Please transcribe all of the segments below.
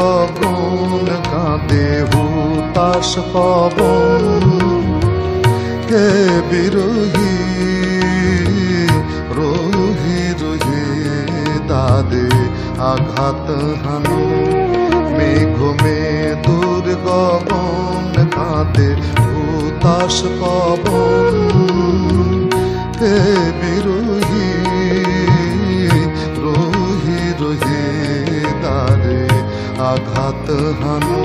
গগন কাঁদে হুতাশ পবন। হে বিরোহী রোহি রোহি দাদে আঘাত হানো। মেঘ মেদুর গগন কাঁদে হুতাশ পবন। হে বিরোহী রোহি রোহি দাদে আঘাত হানো।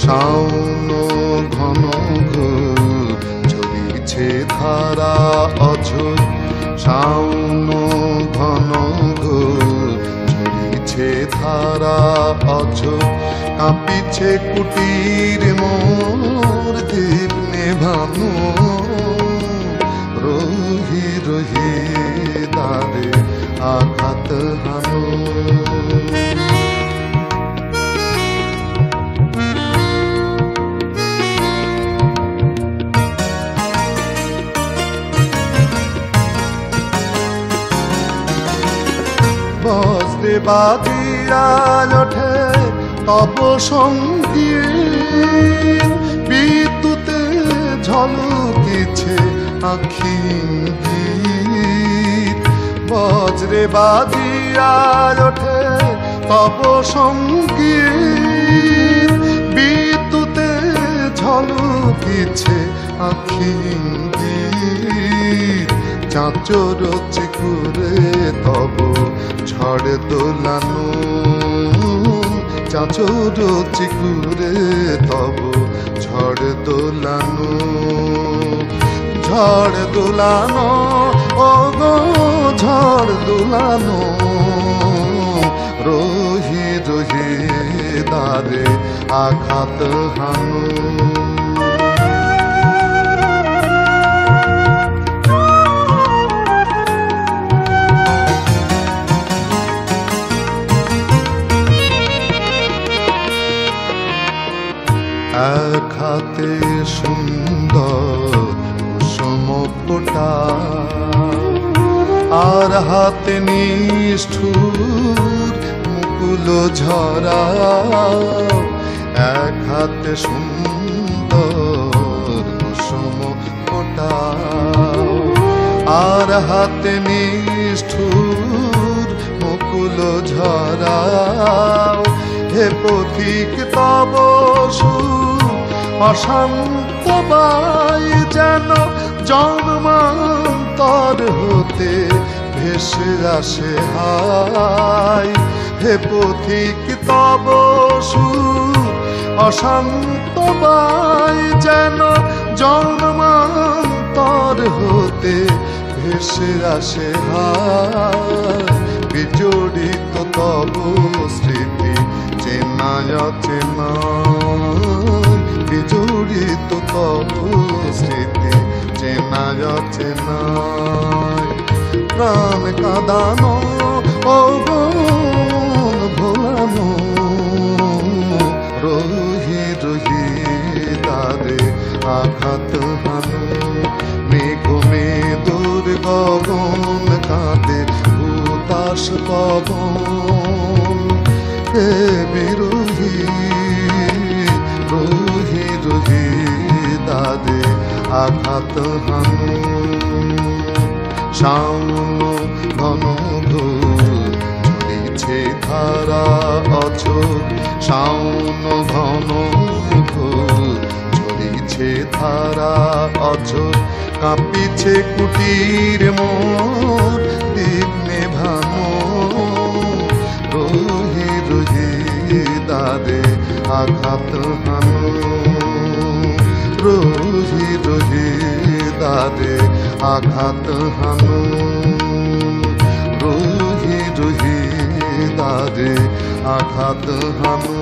শাওন ঘন ঝরিছে ধারা অঝোর। শাওন ঘন ঝরিছে ধারা অঝোর। কাঁপিছে কুটির মোর দীপ নেভানো। রোহি রোহি দাদে আঘাত হানো। বজ্রে বাজিয়া ওঠে তব সঙ্গীত। বিদ্যুতে ঝলকিছে আখি গীত। বজ্রে বাজিয়া ওঠে তব সঙ্গীত। বিদ্যুতে ঝলকিছে আখি গীত। চাঁচর চিকুরে তব ঝড় দোলানো। চাঁচর চিকুরে তব ঝড় দোলানো। ঝড় দোলানো ও গো ঝড় দোলানো। রোহি রোহি দাদে আঘাত হানো। এক হাতে সুন্দর কুসুম ফোঁটা, আর হাতে নিষ্ঠুর মুকুল ঝরা। এক হাতে সুন্দর কুসুম ফোঁটা, আর হাতে নিষ্ঠুর মুকুল ঝরা। হে পথিক তব অশান্ত বাই যেন জন্মান্তর হতে ভেসে আসে হায়। হে পথিক তব অশান্ত বাই যেন জন্মান্তর হতে ভেসে আসে হায়। বিজড়িত তব স্মৃতি চেনায় চেনা, বিজড়িত তব স্মৃতি চেনায় চেনা। প্রাণ কাঁদানো ও মন ভোলানো, রোহি রোহি দাদে আঘাত হানো। মেঘ মেদুর গগন কাঁদে হুতাশ পবন। হে বিরোহী রোহি রোহি দাদে আঘাত হানো। শাওন ঘন ঝরিছে ধারা অঝোর। শাওন ঘন ঝরিছে ধারা অঝোর। কাঁপিছে কুটির মোর দীপ নেভানো। রোহি রোহি দাদে আঘাত হানো। রোহি রোহি দাদে আঘাত হানো। রোহি রোহি দাদে আঘাত হানো।